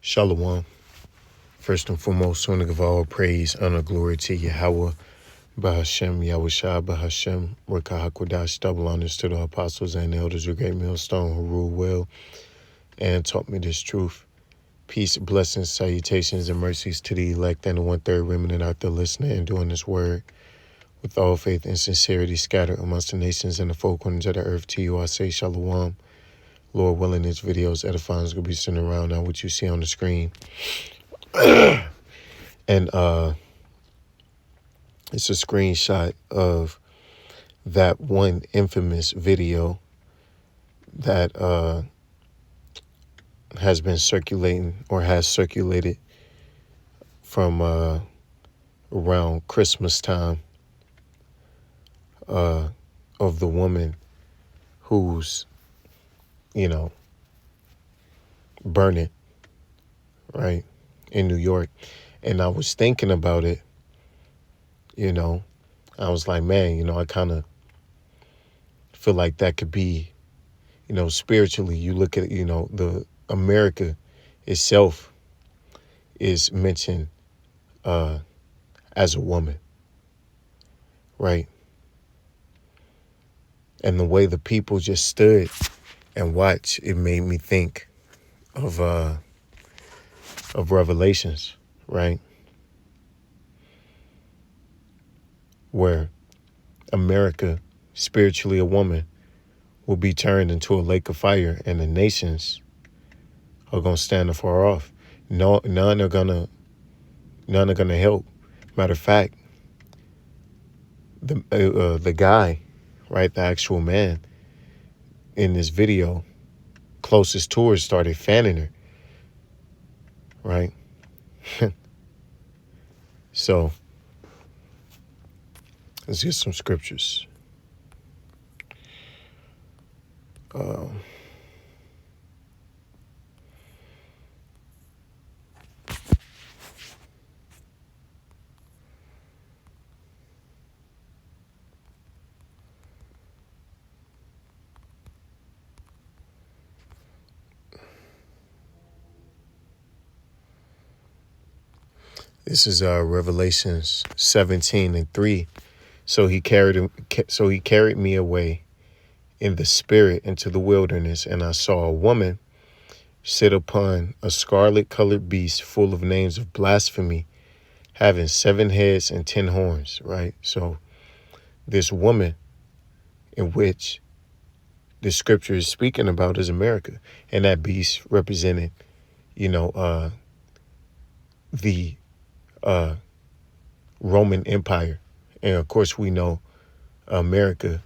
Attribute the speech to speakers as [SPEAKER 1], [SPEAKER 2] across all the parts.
[SPEAKER 1] Shalom. First and foremost, I want to give all praise, honor, glory to Yahweh, Bahashem, Yahushua, Bahashem, Rekahakwadash, double honors to the apostles and elders of Great Millstone who rule well and taught me this truth. Peace, blessings, salutations, and mercies to the elect and the one-third remnant out there listening and doing this word with all faith and sincerity scattered amongst the nations and the four corners of the earth. To you I say shalom. Lord willing, this video is edifying. It's going to be sitting around now what you see on the screen. And it's a screenshot of that one infamous video that has been circulating or has circulated from around Christmas time of the woman who's, burning, right, in New York. And I was thinking about it, I was like, man, I kind of feel like that could be, spiritually, you look at, the America itself is mentioned as a woman, right? And the way the people just stood and watched, it made me think of Revelations, right? Where America, spiritually a woman, will be turned into a lake of fire, and the nations are gonna stand afar off. No, none are gonna help. Matter of fact, the guy, right, the actual man in this video, closest to her, started fanning her, right? So let's get some scriptures. This is Revelations 17:3. So he carried me away in the spirit into the wilderness, and I saw a woman sit upon a scarlet-colored beast full of names of blasphemy, having 7 heads and 10 horns, right? So this woman in which the scripture is speaking about is America, and that beast represented, the Roman Empire. And of course we know America,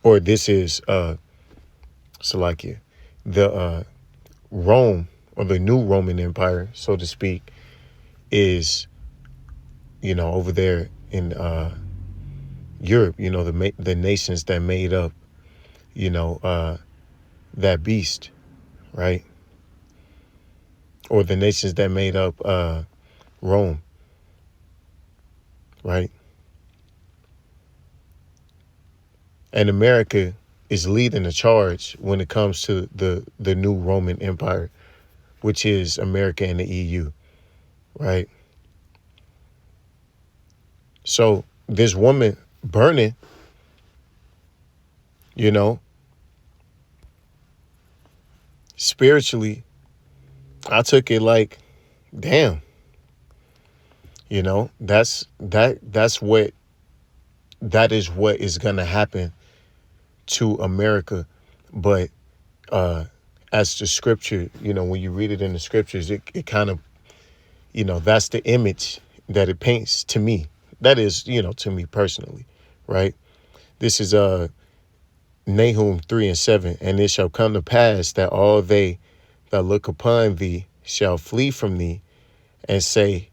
[SPEAKER 1] or this is Salakia, the Rome, or the new Roman Empire, so to speak, is, over there in Europe, the nations that made up, that beast, right? Or the nations that made up Rome, right? And America is leading the charge when it comes to the new Roman Empire, which is America and the EU, right? So this woman burning, spiritually, I took it like, damn, that is what is going to happen to America. But as the scripture, when you read it in the scriptures, it kind of, that's the image that it paints to me. That is, to me personally, right? This is Nahum 3:7. And it shall come to pass that all they that look upon thee shall flee from thee, and say,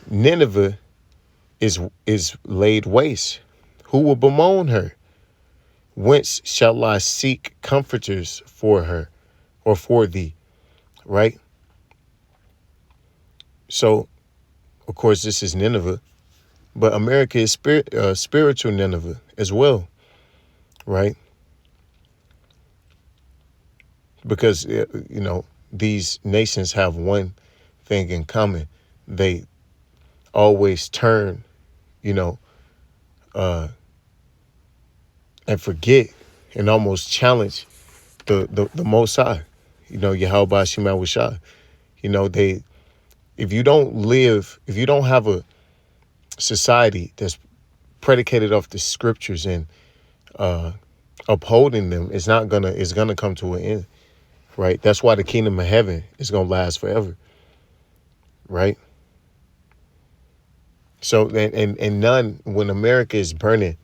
[SPEAKER 1] Nineveh is laid waste. Who will bemoan her? Whence shall I seek comforters for her, or for thee? Right? So, of course, this is Nineveh, but America is spiritual Nineveh as well, right? Because, these nations have one thing in common. They always turn, you know, and forget and almost challenge the Most High. You know, Yahweh Shema Washah. You know, if you don't have a society that's predicated off the scriptures and upholding them, it's gonna come to an end, right? That's why the kingdom of heaven is gonna last forever, right? So and none, when America is burning,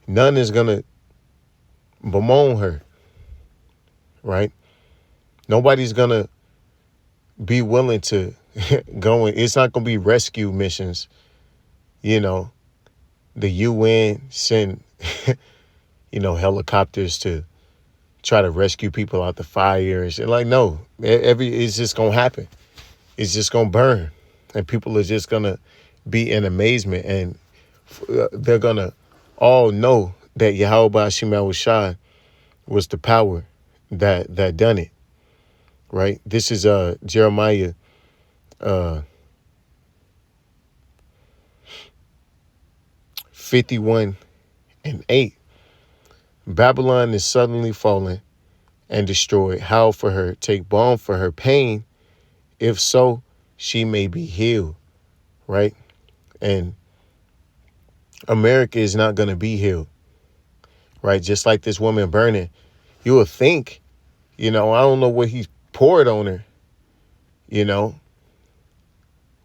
[SPEAKER 1] none is gonna bemoan her, right? Nobody's gonna be willing to go in. It's not gonna be rescue missions, you know. The UN send helicopters to try to rescue people out the fire and shit. Like, no, it's just gonna happen. It's just gonna burn, and people are just gonna be in amazement, and they're gonna all know that Yahweh Shema Shai was the power that done it. Right. This is Jeremiah 51:8. Babylon is suddenly fallen and destroyed. Howl for her, take balm for her pain. If so, she may be healed. Right? And America is not going to be healed. Right? Just like this woman burning. You would think, I don't know what he poured on her,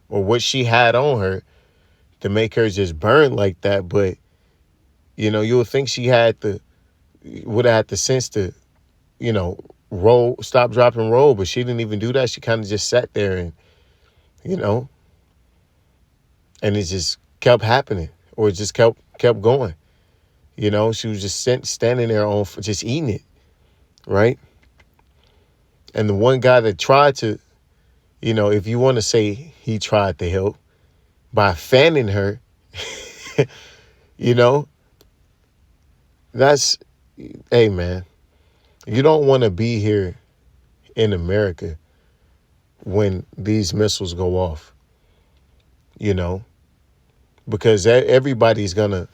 [SPEAKER 1] or what she had on her to make her just burn like that. But, you would think she would have had the sense to, roll, stop, drop, and roll. But she didn't even do that. She kind of just sat there and, and it just kept happening, or it just kept going. She was just standing there just eating it, right? And the one guy that tried to, if you want to say he tried to help by fanning her, that's, hey, man, you don't want to be here in America when these missiles go off, because everybody's gonna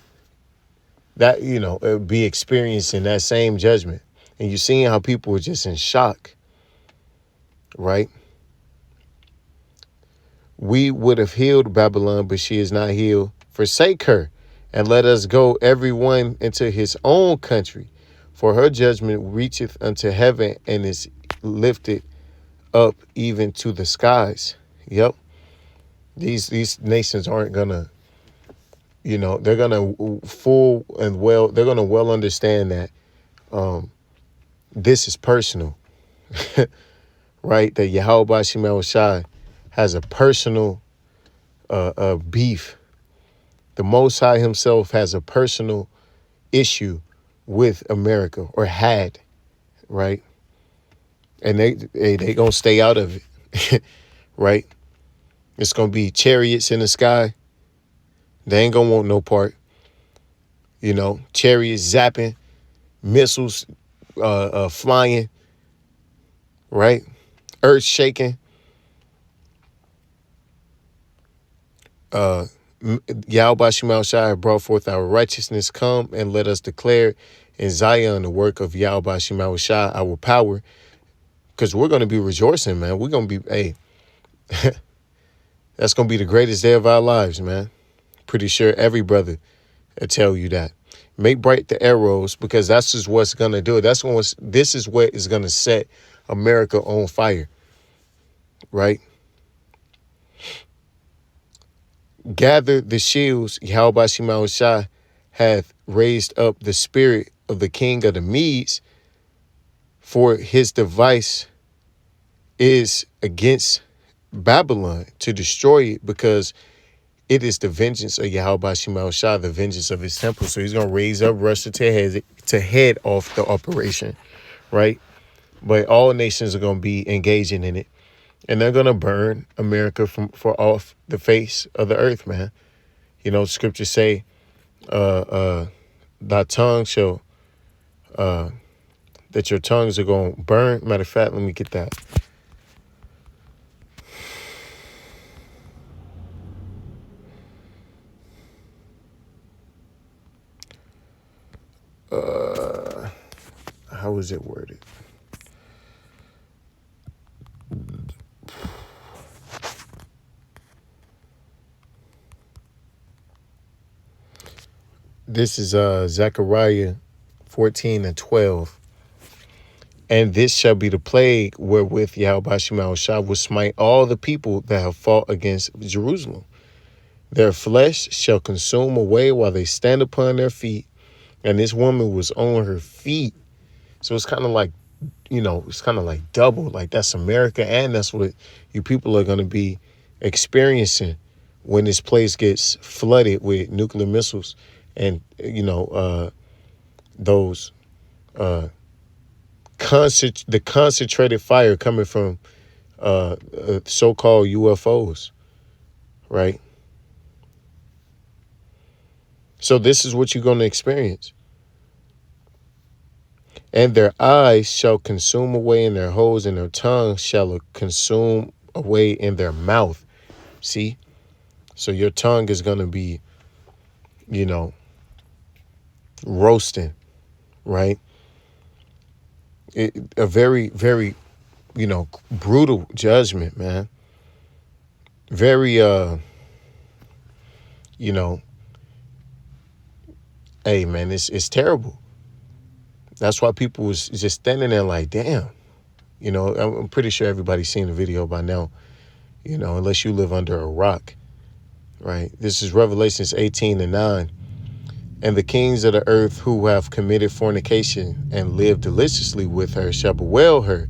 [SPEAKER 1] be experiencing that same judgment. And you're seeing how people are just in shock, right? We would have healed Babylon, but she is not healed. Forsake her and let us go everyone into his own country. For her judgment reacheth unto heaven and is lifted up even to the skies. Yep. These nations aren't gonna, they're gonna they're gonna well understand that this is personal, right? That Yahweh Shema Shai has a personal beef. The Most High himself has a personal issue with America, or had, right? And they gonna stay out of it, right? It's gonna be chariots in the sky. They ain't gonna want no part. Chariots zapping, missiles flying, right? Earth shaking. Yahweh Shema Shai brought forth our righteousness. Come and let us declare in Zion the work of Yahweh Shema Shai, our power. Because we're going to be rejoicing, man. We're going to be, hey, that's going to be the greatest day of our lives, man. Pretty sure every brother will tell you that. Make bright the arrows, because that's just what's going to do it. This is what is going to set America on fire, right? Gather the shields. Yahweh Shema Shai hath raised up the spirit of the king of the Medes, for his device is against Babylon to destroy it, because it is the vengeance of Yahweh Shema Shai, the vengeance of his temple. So he's going to raise up Russia to head off the operation, right? But all nations are going to be engaging in it. And they're going to burn America for off the face of the earth, man. Scriptures say, thy tongue shall, that your tongues are going to burn. Matter of fact, let me get that. how is it worded? This is Zechariah 14:12. And this shall be the plague wherewith Yahweh Shah will smite all the people that have fought against Jerusalem. Their flesh shall consume away while they stand upon their feet. And this woman was on her feet. So it's kind of like, it's kind of like double. Like that's America, and that's what you people are going to be experiencing when this place gets flooded with nuclear missiles and, those the concentrated fire coming from so-called UFOs, right? So this is what you're going to experience. And their eyes shall consume away in their holes, and their tongue shall consume away in their mouth. See? So your tongue is going to be, roasting, right? A very, very, brutal judgment, man. Very, hey, man, it's terrible. That's why people was just standing there like, damn. I'm pretty sure everybody's seen the video by now, unless you live under a rock, right? This is Revelations 18:9. And the kings of the earth who have committed fornication and lived deliciously with her shall bewail her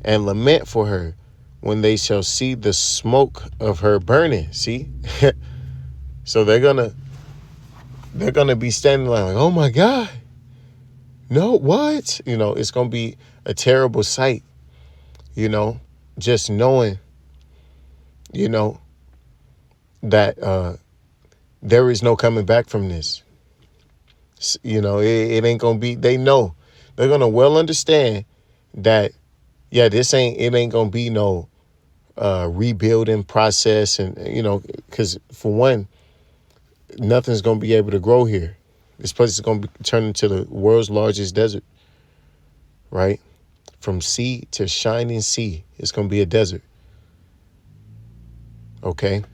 [SPEAKER 1] and lament for her when they shall see the smoke of her burning. See? So they're gonna be standing like, oh my God. No, what? It's gonna be a terrible sight, just knowing, that there is no coming back from this. It ain't gonna be, they know. They're gonna well understand that, yeah, it ain't gonna be no rebuilding process. And, because for one, nothing's gonna be able to grow here. This place is gonna be turned into the world's largest desert, right? From sea to shining sea, it's gonna be a desert. Okay?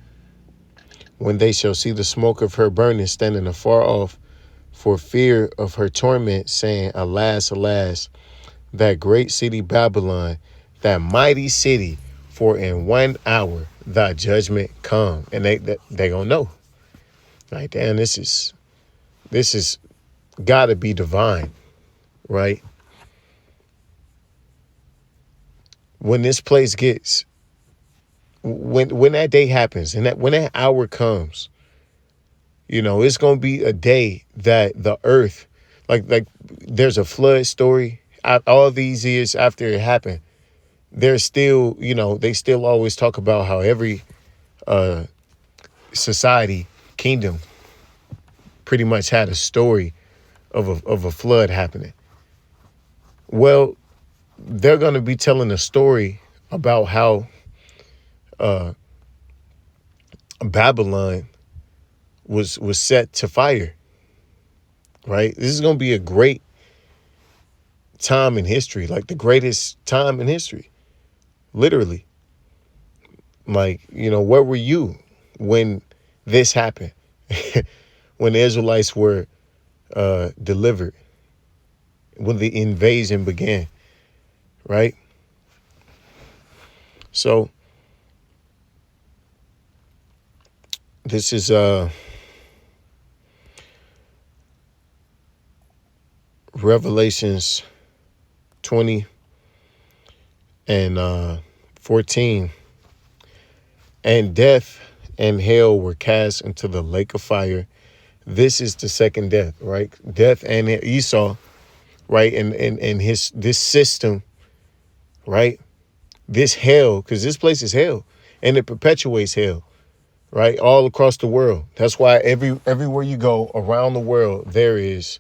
[SPEAKER 1] When they shall see the smoke of her burning standing afar off for fear of her torment, saying, alas, alas, that great city Babylon, that mighty city, for in 1 hour thy judgment come. And they gonna know. Like, damn, this is gotta be divine, right? When this place gets, when that day happens, and when that hour comes, it's gonna be a day that the earth, like there's a flood story. All these years after it happened, there's still, they still always talk about how every society, kingdom, pretty much had a story of a flood happening. Well, they're going to be telling a story about how Babylon was set to fire, right? This is going to be a great time in history, like the greatest time in history, literally. Like, where were you when this happened? When the Israelites were delivered, when the invasion began, right? So this is Revelations 20 and 14. And death and hell were cast into the lake of fire. This is the second death, right? Death and Esau, right? And this system, right? This hell, because this place is hell, and it perpetuates hell, right? All across the world. That's why everywhere you go around the world, there is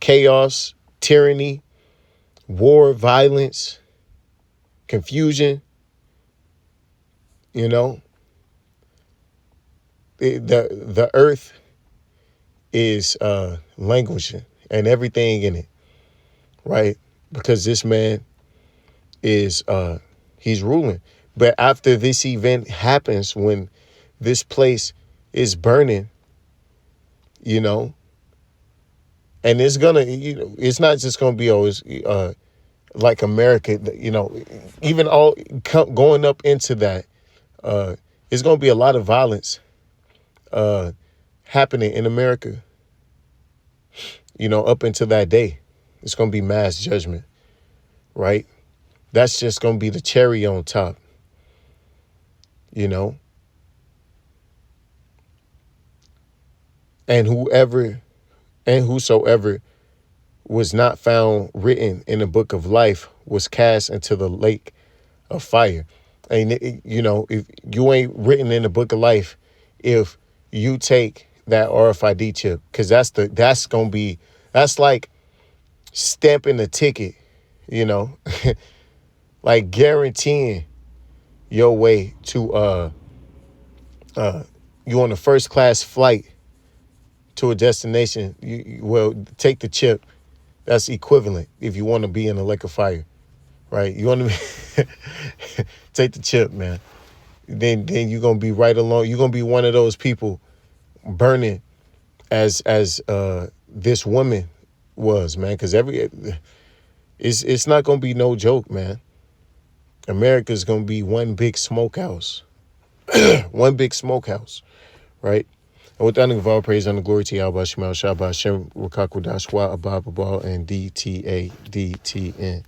[SPEAKER 1] chaos, tyranny, war, violence, confusion. The earth is languishing. and everything in it, right? Because this man is he's ruling. But after this event happens, when this place is burning, you know, and it's gonna, it's not just gonna be always like America, even all going up into that, it's gonna be a lot of violence happening in America, up until that day. It's gonna be mass judgment, right? That's just gonna be the cherry on top, you know. And whosoever was not found written in the book of life was cast into the lake of fire. And if you ain't written in the book of life, if you take that RFID chip, because that's like stamping the ticket, like guaranteeing your way to you on a first class flight to a destination. Well, take the chip. That's equivalent if you want to be in a lake of fire, right? You want to take the chip, man. Then you're gonna be right along. You're gonna be one of those people burning as this woman was, man. Because it's not gonna be no joke, man. America's gonna be one big smokehouse, one big smokehouse, right? And with that, I give all praise and the glory to Yahweh Shema Shabbat Shem Rakaku Dashwa Abba Babal and DTADTN.